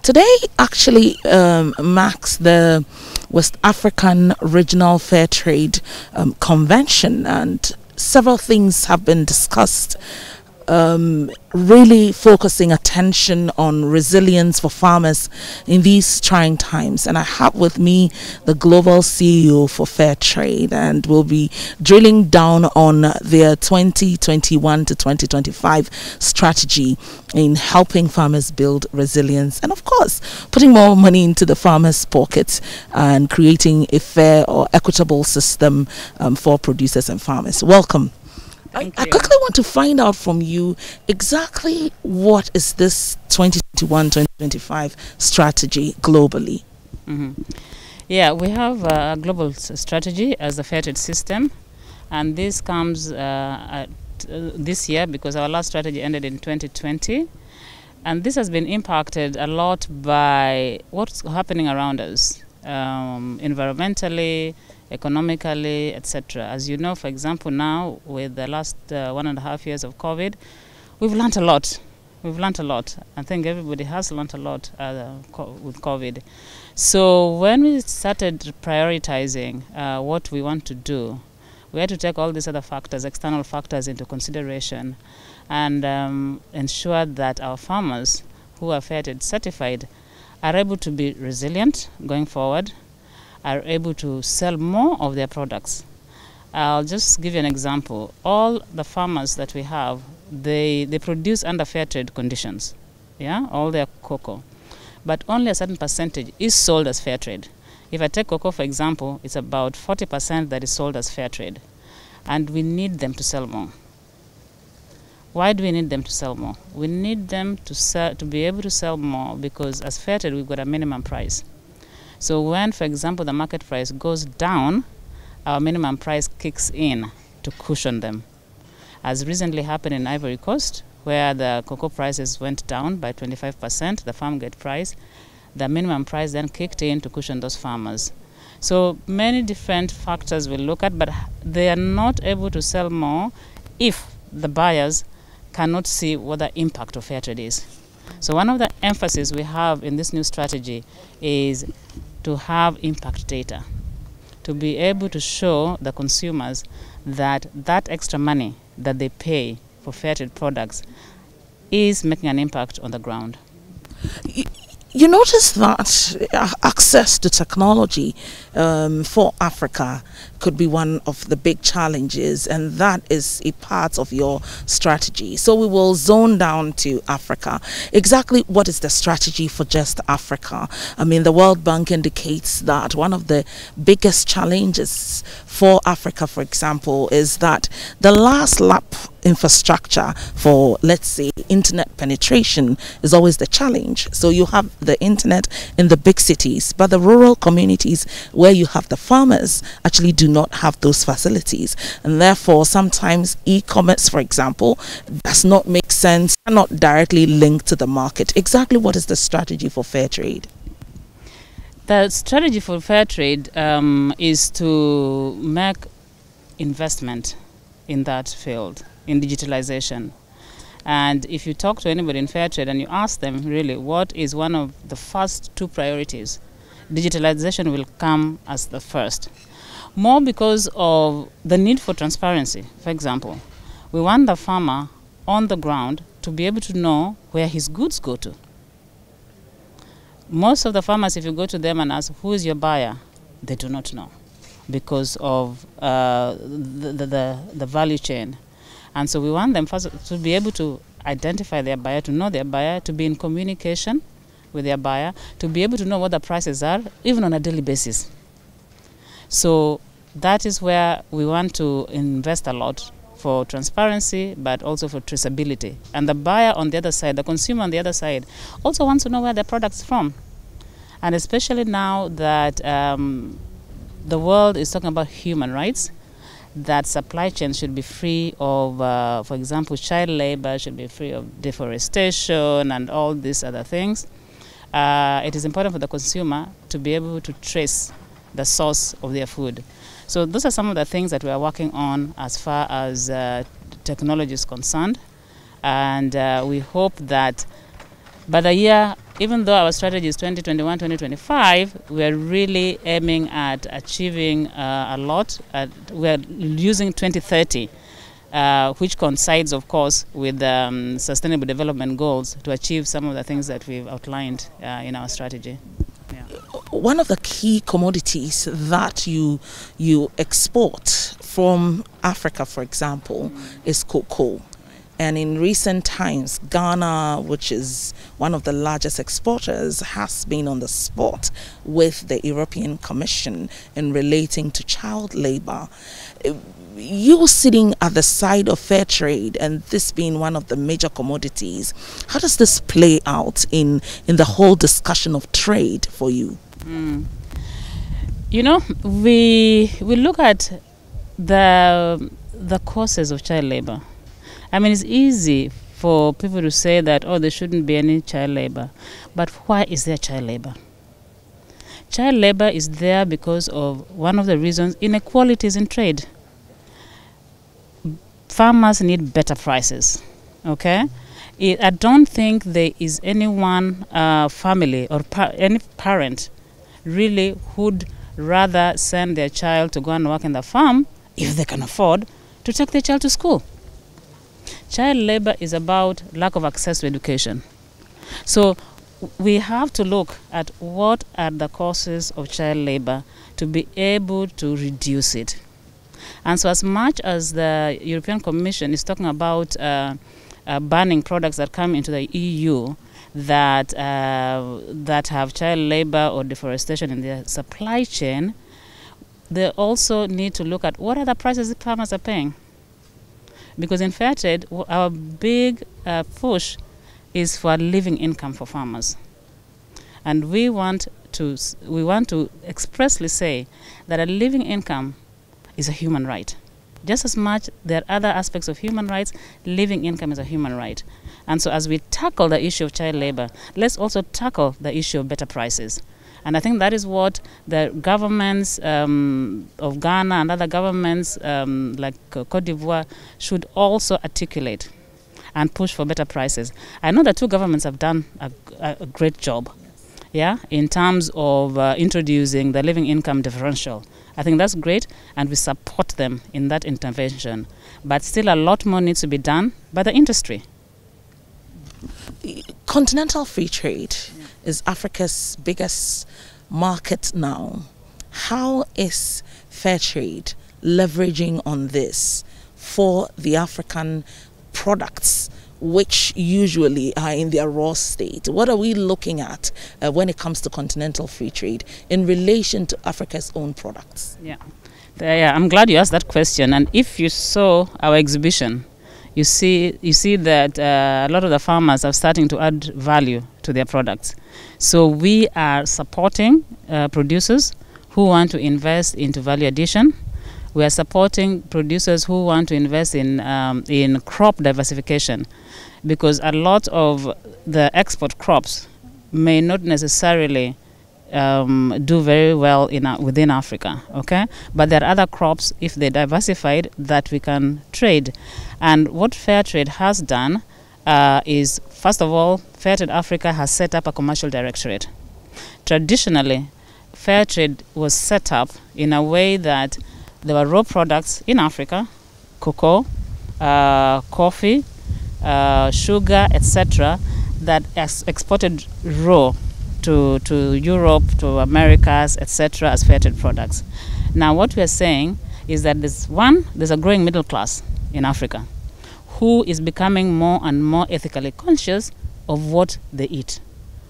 Today actually marks the West African Regional Fair Trade Convention, and several things have been discussed, really focusing attention on resilience for farmers in these trying times. And I have with me the global CEO for Fair Trade, and we'll be drilling down on their 2021 to 2025 strategy in helping farmers build resilience, and of course putting more money into the farmers' pockets and creating a fair or equitable system for producers and farmers. Welcome. I quickly want to find out from you exactly what is this 2021-2025 strategy globally. Yeah, we have a global strategy as the fair trade system, and this comes this year because our last strategy ended in 2020, and this has been impacted a lot by what's happening around us, environmentally, economically, etc. As you know, for example, now with the last 1.5 years of COVID, we've learned a lot. I think everybody has learned a lot with COVID. So when we started prioritizing what we want to do, we had to take all these other factors, external factors, into consideration, and ensure that our farmers who are fair trade certified are able to be resilient going forward, are able to sell more of their products. I'll just give you an example. All the farmers that we have, they produce under fair trade conditions, yeah, all their cocoa, but only a certain percentage is sold as fair trade. If I take cocoa, for example, it's about 40% that is sold as fair trade, and we need them to sell more. Why do we need them to sell more? We need them to be able to sell more because as fair trade, we've got a minimum price. So when, for example, the market price goes down, our minimum price kicks in to cushion them. As recently happened in Ivory Coast, where the cocoa prices went down by 25%, the farm gate price, the minimum price then kicked in to cushion those farmers. So many different factors we'll look at, but they are not able to sell more if the buyers cannot see what the impact of fair trade is. So one of the emphasis we have in this new strategy is to have impact data, to be able to show the consumers that that extra money that they pay for fair trade products is making an impact on the ground. You notice that access to technology for Africa could be one of the big challenges, and that is a part of your strategy. So we will zone down to Africa. Exactly what is the strategy for just Africa? I mean, the World Bank indicates that one of the biggest challenges for Africa, for example, is that the last lap infrastructure for, let's say, internet penetration is always the challenge. So you have the internet in the big cities, but the rural communities where you have the farmers actually do not have those facilities, and therefore sometimes e-commerce, for example, does not make sense, cannot directly link to the market. Exactly what is the strategy for fair trade? The strategy for fair trade is to make investment in that field, in digitalization. And if you talk to anybody in fair trade and you ask them really what is one of the first two priorities, digitalization will come as the first. More because of the need for transparency. For example, we want the farmer on the ground to be able to know where his goods go to. Most of the farmers, if you go to them and ask, who is your buyer? They do not know because of the value chain. And so we want them first to be able to identify their buyer, to know their buyer, to be in communication with their buyer, to be able to know what the prices are, even on a daily basis. So that is where we want to invest a lot for transparency, but also for traceability. And the buyer on the other side, the consumer on the other side, also wants to know where their product's from. And especially now that the world is talking about human rights, that supply chain should be free of, for example, child labor, should be free of deforestation and all these other things. It is important for the consumer to be able to trace the source of their food. So those are some of the things that we are working on as far as technology is concerned. And we hope that by the year even though our strategy is 2021-2025, we are really aiming at achieving a lot. We are using 2030, which coincides, of course, with Sustainable Development Goals to achieve some of the things that we've outlined in our strategy. Yeah. One of the key commodities that you export from Africa, for example, is cocoa. And in recent times, Ghana, which is one of the largest exporters, has been on the spot with the European Commission in relating to child labor. You sitting at the side of fair trade and this being one of the major commodities, how does this play out in the whole discussion of trade for you? You know, we look at the causes of child labor. I mean, it's easy for people to say that, oh, there shouldn't be any child labor. But why is there child labor? Child labor is there because of one of the reasons, inequalities in trade. Farmers need better prices, okay? I don't think there is any one family or any parent really would rather send their child to go and work in the farm, if they can afford, to take their child to school. Child labor is about lack of access to education. So we have to look at what are the causes of child labor to be able to reduce it. And so as much as the European Commission is talking about banning products that come into the EU that have child labor or deforestation in their supply chain, they also need to look at what are the prices the farmers are paying. Because in fair trade, our big push is for a living income for farmers. And we want to expressly say that a living income is a human right. Just as much there are other aspects of human rights, living income is a human right. And so as we tackle the issue of child labor, let's also tackle the issue of better prices. And I think that is what the governments of Ghana and other governments like Cote d'Ivoire should also articulate and push for better prices. I know the two governments have done a great job, yeah, in terms of introducing the living income differential. I think that's great, and we support them in that intervention. But still a lot more needs to be done by the industry. Continental free trade is Africa's biggest market now. How is fair trade leveraging on this for the African products, which usually are in their raw state? What are we looking at when it comes to continental free trade in relation to Africa's own products? Yeah, I'm glad you asked that question. And if you saw our exhibition, you see that a lot of the farmers are starting to add value to their products. So we are supporting producers who want to invest into value addition. We are supporting producers who want to invest in crop diversification, because a lot of the export crops may not necessarily do very well within Africa, okay? But there are other crops, if they're diversified, that we can trade. And what Fair Trade has done is, first of all, Fair Trade Africa has set up a commercial directorate. Traditionally, Fair Trade was set up in a way that there were raw products in Africa, cocoa, coffee, sugar, etc., that exported raw to Europe, to Americas, etc., as fair trade products. Now, what we are saying is that there's a growing middle class in Africa who is becoming more and more ethically conscious of what they eat,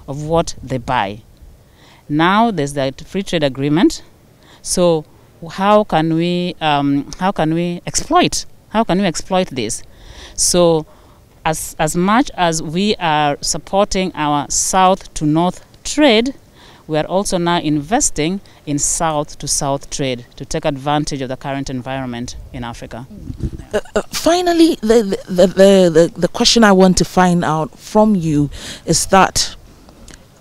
of what they buy. Now there's that free trade agreement. So how can we exploit? How can we exploit this? So as much as we are supporting our south to north trade, we are also now investing in south to south trade to take advantage of the current environment in Africa. Finally, the question I want to find out from you is that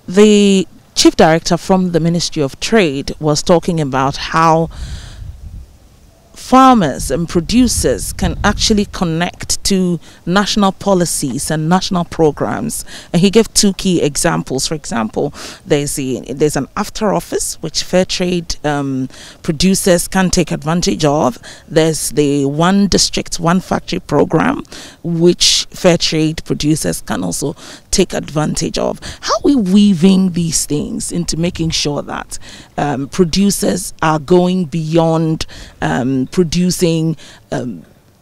the chief director from the Ministry of Trade was talking about how farmers and producers can actually connect to national policies and national programs. And he gave two key examples. For example, there's an after office which fair trade producers can take advantage of. There's the one district, one factory program, which fair trade producers can also take advantage of. How are we weaving these things into making sure that producers are going beyond producing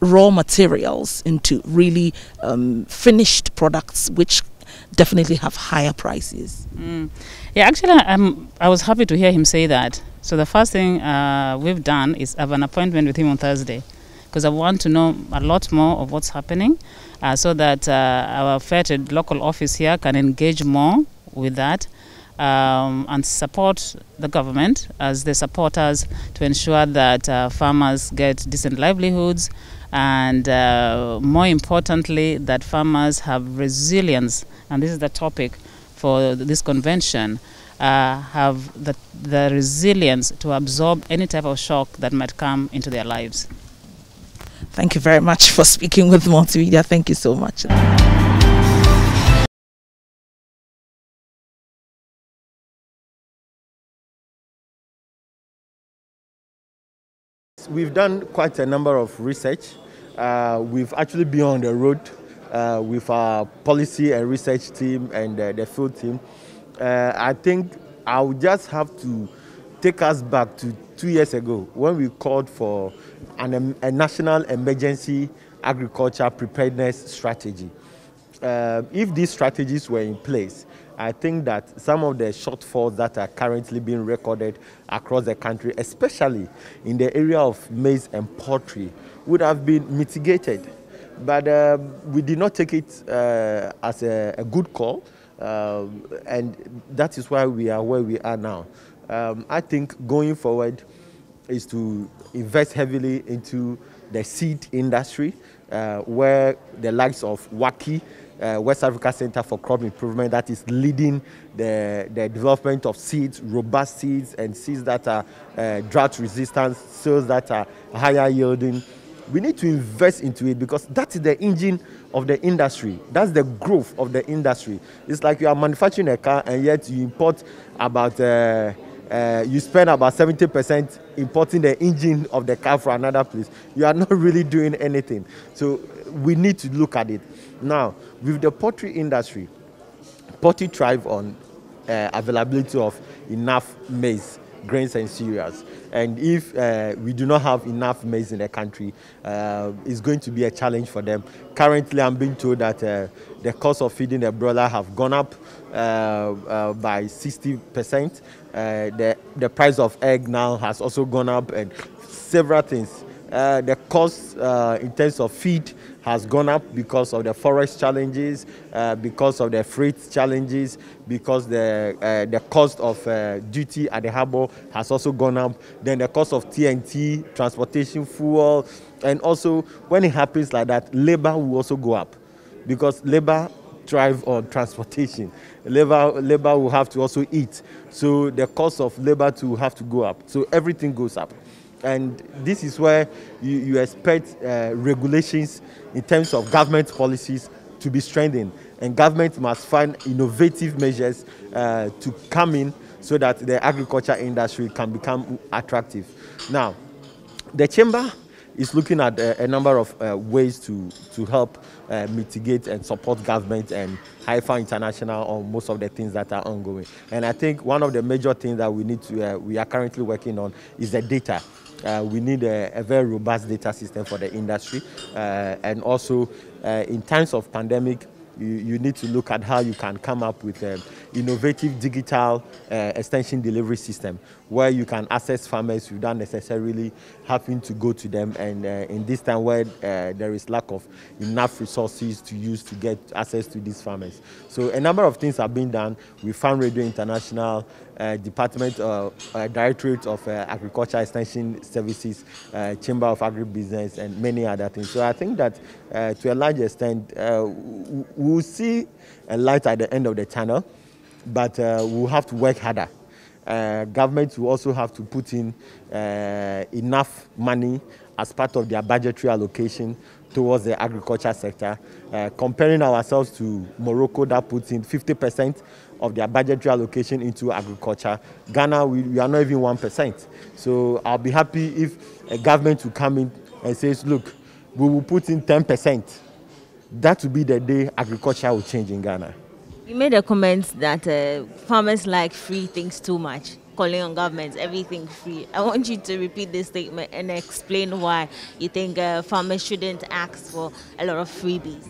raw materials into really finished products which definitely have higher prices? Yeah, actually, I was happy to hear him say that. So the first thing we've done is have an appointment with him on Thursday, because I want to know a lot more of what's happening, so that our fair trade local office here can engage more with that and support the government as they support us to ensure that farmers get decent livelihoods, and more importantly, that farmers have resilience. And this is the topic for this convention. Have the resilience to absorb any type of shock that might come into their lives. Thank you very much for speaking with Multimedia. Thank you so much. We've done quite a number of research. We've actually been on the road with our policy and research team and the field team. I think I'll just have to take us back to 2 years ago when we called for a national emergency agriculture preparedness strategy. If these strategies were in place, I think that some of the shortfalls that are currently being recorded across the country, especially in the area of maize and poultry, would have been mitigated. But we did not take it as a good call, and that is why we are where we are now. I think going forward is to invest heavily into the seed industry, where the likes of WACI, West Africa Center for Crop Improvement, that is leading the development of seeds, robust seeds, and seeds that are drought resistant, seeds that are higher yielding. We need to invest into it because that is the engine of the industry. That's the growth of the industry. It's like you are manufacturing a car and yet you import about, you spend about 70% importing the engine of the car from another place. You are not really doing anything. So we need to look at it. Now, with the poultry industry, poultry thrive on availability of enough maize, grains and cereals. And if we do not have enough maize in the country, it's going to be a challenge for them. Currently, I'm being told that the cost of feeding the broiler have gone up by 60%. The price of egg now has also gone up, and several things. The cost in terms of feed has gone up because of the forest challenges, because of the freight challenges, because the cost of duty at the harbor has also gone up. Then the cost of TNT, transportation, fuel, and also when it happens like that, labor will also go up because labor thrive on transportation. Labor will have to also eat. So the cost of labor to have to go up. So everything goes up. And this is where you expect regulations in terms of government policies to be strengthened. And government must find innovative measures to come in so that the agriculture industry can become attractive. Now, the chamber is looking at a number of ways to help mitigate and support government and Haifa International on most of the things that are ongoing. And I think one of the major things that we are currently working on is the data. We need a very robust data system for the industry. And also, in times of pandemic, you need to look at how you can come up with an innovative digital extension delivery system where you can access farmers without necessarily having to go to them. And in this time where there is lack of enough resources to use to get access to these farmers. So a number of things have been done. We found Radio International, Department, Directorate of Agriculture Extension Services, Chamber of Agribusiness, and many other things. So I think that to a large extent, we'll see a light at the end of the tunnel, but we'll have to work harder. Government will also have to put in enough money as part of their budgetary allocation towards the agriculture sector. Comparing ourselves to Morocco, that puts in 50% of their budgetary allocation into agriculture. Ghana, we are not even 1%. So I'll be happy if a government will come in and says, look, we will put in 10%. That will be the day agriculture will change in Ghana. You made a comment that farmers like free things too much, calling on governments, everything free. I want you to repeat this statement and explain why you think farmers shouldn't ask for a lot of freebies.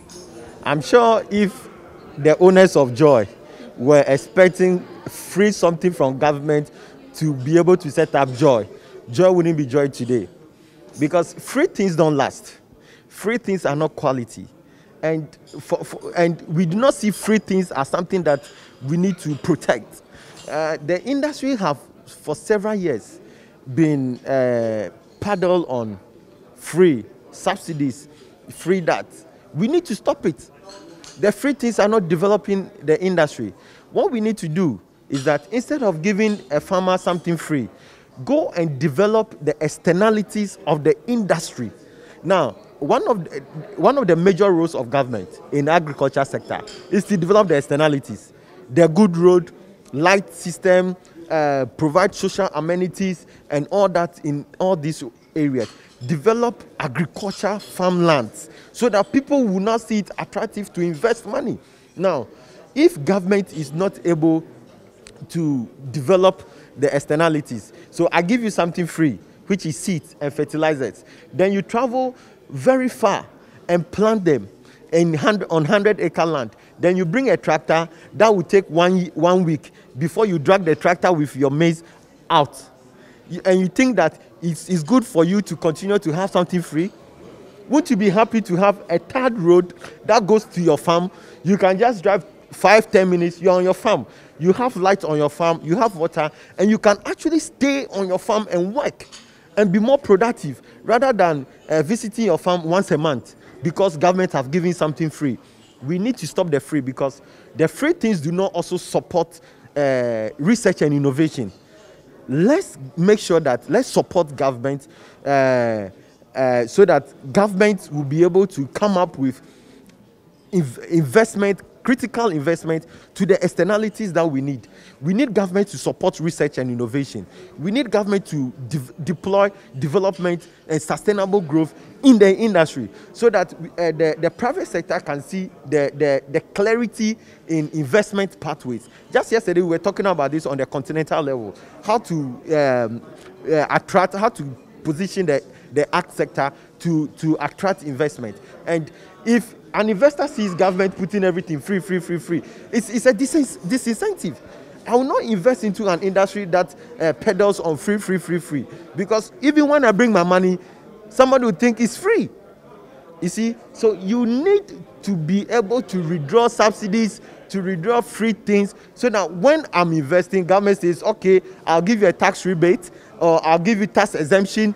I'm sure if the owners of Joy were expecting free something from government to be able to set up Joy, Joy wouldn't be Joy today. Because free things don't last. Free things are not quality. And we do not see free things as something that we need to protect. The industry have, for several years, been paddled on free subsidies, free that. We need to stop it. The free things are not developing the industry. What we need to do is that instead of giving a farmer something free, go and develop the externalities of the industry. Now, one of the major roles of government in the agriculture sector is to develop the externalities, the good road, light system, provide social amenities and all that in all these areas. Develop agriculture farmlands so that people will not see it attractive to invest money. Now, if government is not able to develop the externalities, so I give you something free, which is seeds and fertilizers, then you travel very far and plant them on 100-acre land. Then you bring a tractor, that will take one week before you drag the tractor with your maize out. And you think that it's good for you to continue to have something free? Wouldn't you be happy to have a third road that goes to your farm? You can just drive 5-10 minutes, you're on your farm. You have light on your farm, you have water, and you can actually stay on your farm and work and be more productive rather than visiting your farm once a month because government have given something free. We need to stop the free because the free things do not also support research and innovation. Let's make sure that let's support government so that government will be able to come up with investment, critical investment to the externalities that we need. We need government to support research and innovation. We need government to deploy development and sustainable growth in the industry so that the private sector can see the clarity in investment pathways. Just yesterday, we were talking about this on the continental level, how to attract, how to position the ag sector to attract investment. And if an investor sees government putting everything free, it's a disincentive. I will not invest into an industry that peddles on free. Because even when I bring my money, somebody will think it's free. You see? So you need to be able to withdraw subsidies, to withdraw free things, so that when I'm investing, government says, okay, I'll give you a tax rebate, or I'll give you tax exemption,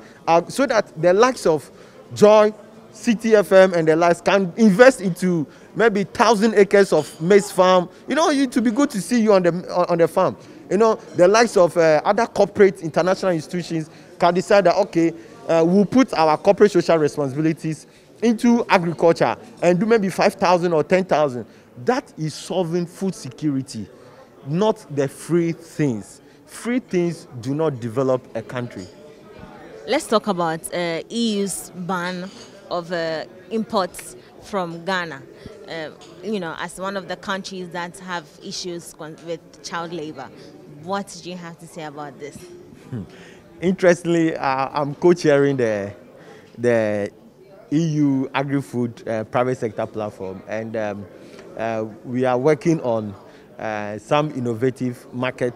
so that the likes of Joy, CTFM and the likes can invest into maybe 1,000 acres of maize farm. You know, it would be good to see you on the farm. You know, the likes of other corporate international institutions can decide that, okay, we'll put our corporate social responsibilities into agriculture and do maybe 5,000 or 10,000. That is solving food security, not the free things. Free things do not develop a country. Let's talk about EU's ban of imports from Ghana. You know, as one of the countries that have issues with child labor. What do you have to say about this? Interestingly, I'm co-chairing the EU Agri-Food Private Sector Platform, and we are working on some innovative market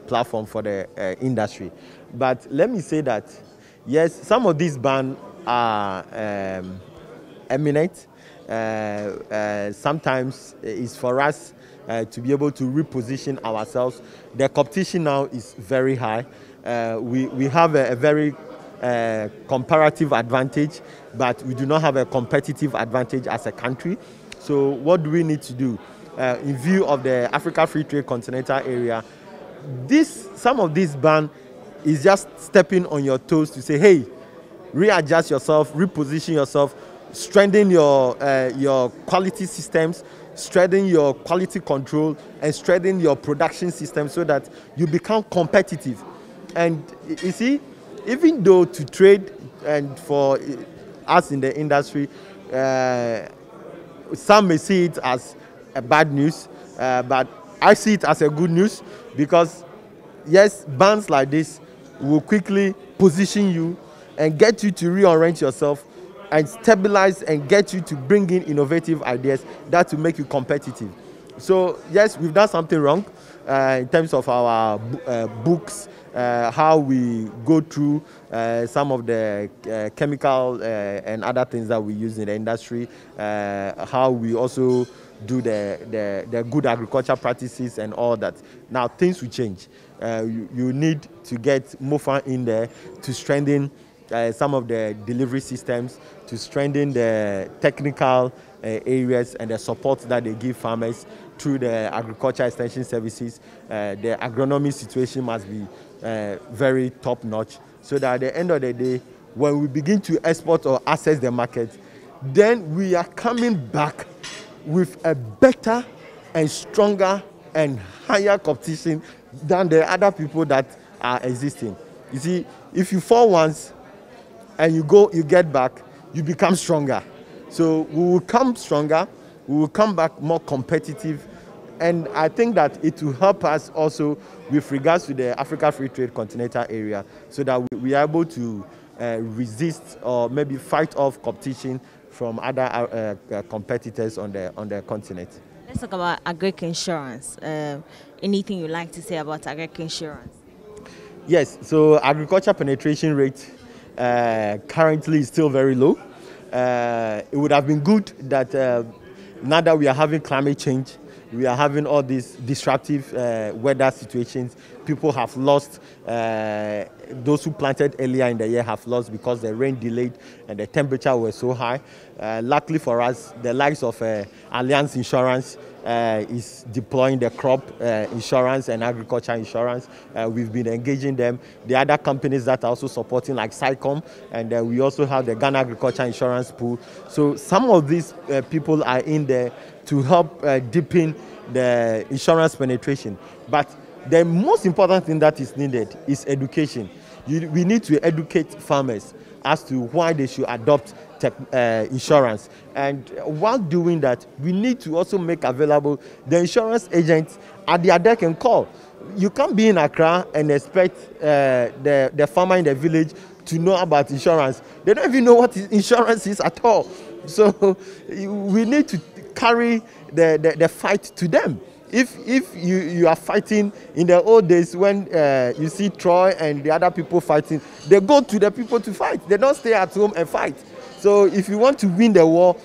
platform for the industry. But let me say that, yes, some of these bans are eminent. Sometimes it's for us to be able to reposition ourselves. The competition now is very high. We have a very comparative advantage, but we do not have a competitive advantage as a country. So what do we need to do? In view of the Africa Free Trade Continental Area, some of this ban is just stepping on your toes to say, hey, readjust yourself, reposition yourself, strengthen your quality systems, strengthen your quality control, and strengthen your production system so that you become competitive. And you see, even though to trade and for us in the industry, some may see it as a bad news, but I see it as a good news because yes, bans like this will quickly position you and get you to reorient yourself and stabilize and get you to bring in innovative ideas that will make you competitive. So yes, we've done something wrong in terms of our books, how we go through some of the chemical and other things that we use in the industry, how we also do the good agriculture practices and all that. Now things will change. You need to get MOFA in there to strengthen some of the delivery systems, to strengthen the technical areas and the support that they give farmers through the agriculture extension services. The agronomy situation must be very top notch so that at the end of the day, when we begin to export or access the market, then we are coming back with a better and stronger and higher competition than the other people that are existing. You see, if you fall once and you get back, you become stronger. So we will come stronger, we will come back more competitive, and I think that it will help us also with regards to the Africa Free Trade Continental Area so that we are able to resist or maybe fight off competition from other competitors on the continent. Let's talk about agric insurance. Anything you'd like to say about agric insurance? Yes, so agriculture penetration rate currently is still very low. It would have been good that now that we are having climate change, we are having all these disruptive weather situations. People have lost, those who planted earlier in the year have lost because the rain delayed and the temperature was so high. Luckily for us, the likes of Allianz Insurance is deploying the crop insurance and agriculture insurance. We've been engaging them. The other companies that are also supporting like SICOM, and we also have the Ghana Agriculture Insurance Pool. So some of these people are in there to help deepen the insurance penetration. But the most important thing that is needed is education. We need to educate farmers as to why they should adopt insurance. And while doing that, we need to also make available the insurance agents at their deck and call. You can't be in Accra and expect the farmer in the village to know about insurance. They don't even know what insurance is at all. So we need to carry the fight to them. If you are fighting in the old days when you see Troy and the other people fighting, they go to the people to fight. They don't stay at home and fight. So if you want to win the war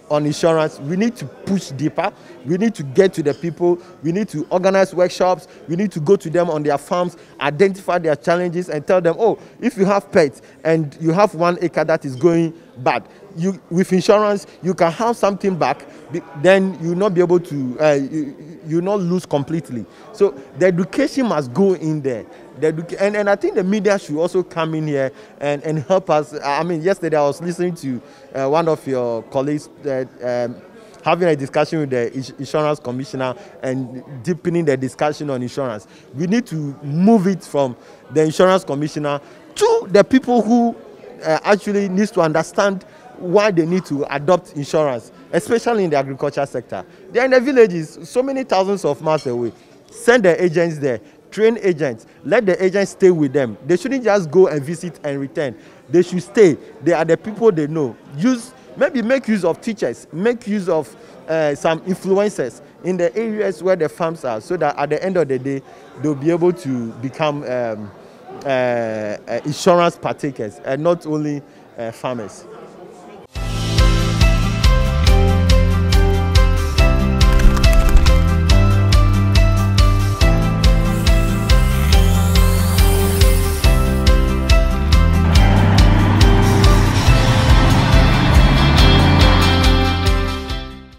on insurance, we need to push deeper. We need to get to the people. We need to organize workshops. We need to go to them on their farms, identify their challenges and tell them, oh, if you have pets and you have 1 acre that is going bad, with insurance, you can have something back, then you'll not be able to, you'll not lose completely. So the education must go in there. And I think the media should also come in here and help us. I mean, yesterday I was listening to one of your colleagues having a discussion with the insurance commissioner and deepening the discussion on insurance. We need to move it from the insurance commissioner to the people who actually needs to understand why they need to adopt insurance, especially in the agriculture sector. They are in the villages, so many thousands of miles away. Send the agents there, train agents, let the agents stay with them. They shouldn't just go and visit and return. They should stay. They are the people they know. Maybe make use of teachers, make use of some influencers in the areas where the farms are, so that at the end of the day, they'll be able to become insurance partakers and not only farmers.